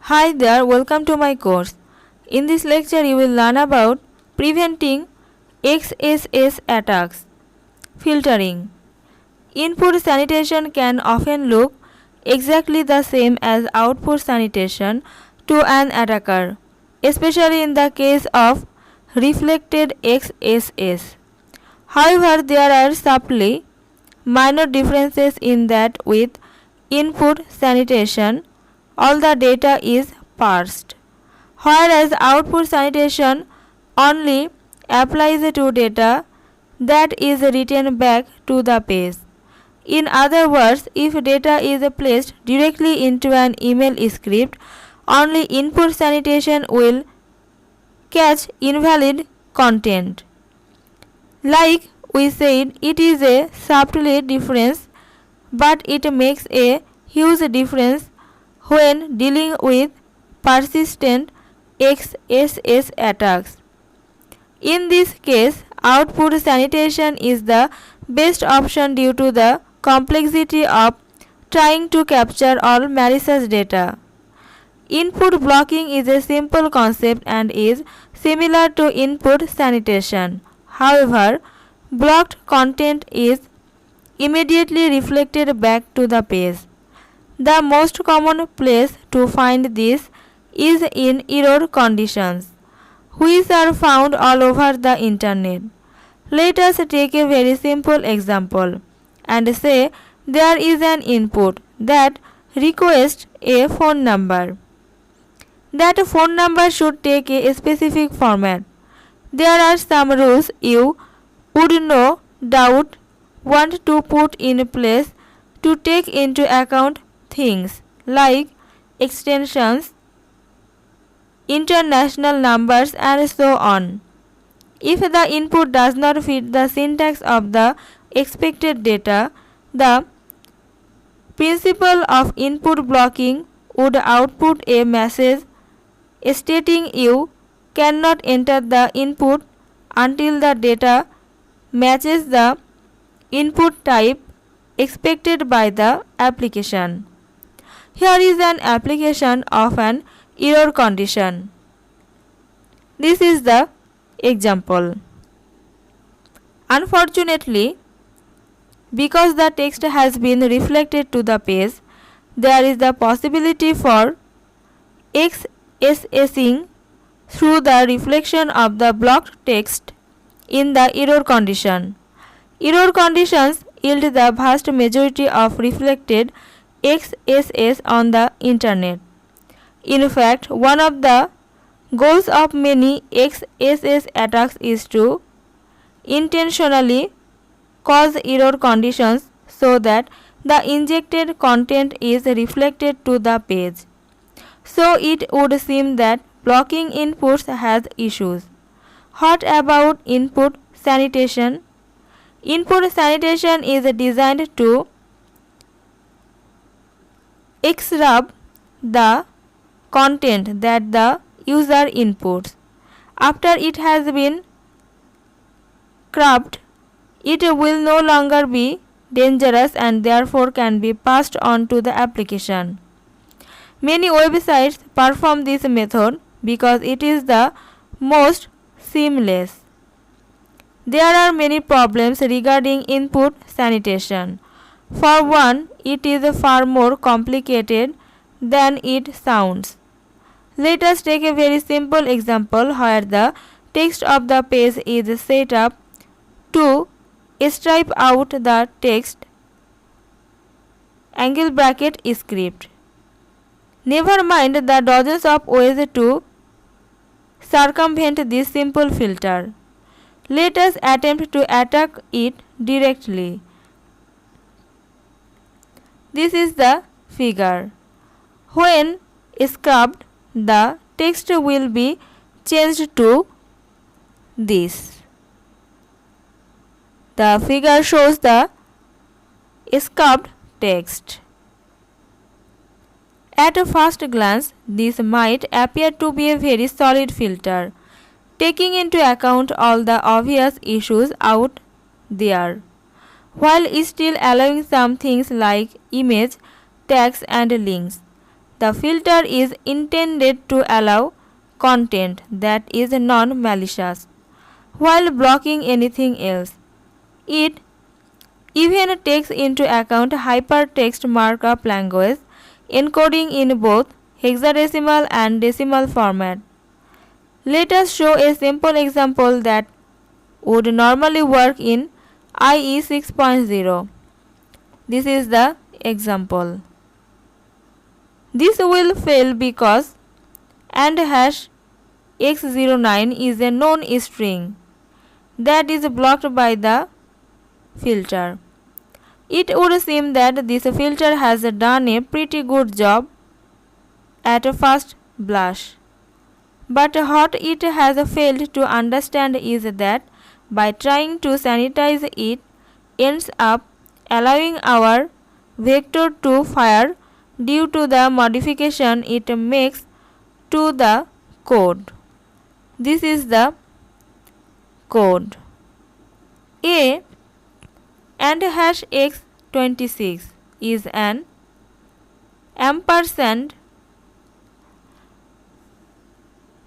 Hi there, welcome to my course. In this lecture, you will learn about preventing XSS attacks. Filtering. Input sanitation can often look exactly the same as output sanitation to an attacker, especially in the case of reflected XSS. However, there are subtly minor differences in that with input sanitation, all the data is parsed, whereas output sanitation only applies to data that is written back to the page. In other words, if data is placed directly into an email script, only input sanitation will catch invalid content. Like we said, it is a subtle difference, but it makes a huge difference when dealing with persistent XSS attacks. In this case, output sanitation is the best option due to the complexity of trying to capture all malicious data. Input blocking is a simple concept and is similar to input sanitation. However, blocked content is immediately reflected back to the page. The most common place to find this is in error conditions, which are found all over the internet. Let us take a very simple example and say there is an input that requests a phone number. That phone number should take a specific format. There are some rules you would no doubt want to put in place to take into account things like extensions, international numbers, and so on. If the input does not fit the syntax of the expected data, the principle of input blocking would output a message stating you cannot enter the input until the data matches the input type expected by the application. Here is an application of an error condition. This is the example. Unfortunately, because the text has been reflected to the page, there is the possibility for XSSing through the reflection of the blocked text in the error condition. Error conditions yield the vast majority of reflected XSS on the internet. In fact, one of the goals of many XSS attacks is to intentionally cause error conditions so that the injected content is reflected to the page. So it would seem that blocking inputs has issues. What about input sanitation? Input sanitation is designed to exrub the content that the user inputs. After it has been scrubbed, it will no longer be dangerous and therefore can be passed on to the application. Many websites perform this method because it is the most seamless. There are many problems regarding input sanitation. For one, it is far more complicated than it sounds. Let us take a very simple example where the text of the page is set up to stripe out the text angle bracket script. Never mind the dozens of ways to circumvent this simple filter. Let us attempt to attack it directly. This is the figure. When scrubbed, the text will be changed to this. The figure shows the scrubbed text. At a first glance, this might appear to be a very solid filter, taking into account all the obvious issues out there, while still allowing some things like image, tags, and links. The filter is intended to allow content that is non-malicious while blocking anything else. It even takes into account hypertext markup language encoding in both hexadecimal and decimal format. Let us show a simple example that would normally work in IE 6.0. This is the example. This will fail because and hash x09 is a known string that is blocked by the filter. It would seem that this filter has done a pretty good job at first blush. But what it has failed to understand is that by trying to sanitize it ends up allowing our vector to fire due to the modification it makes to the code. This is the code. A and hash x26 is an ampersand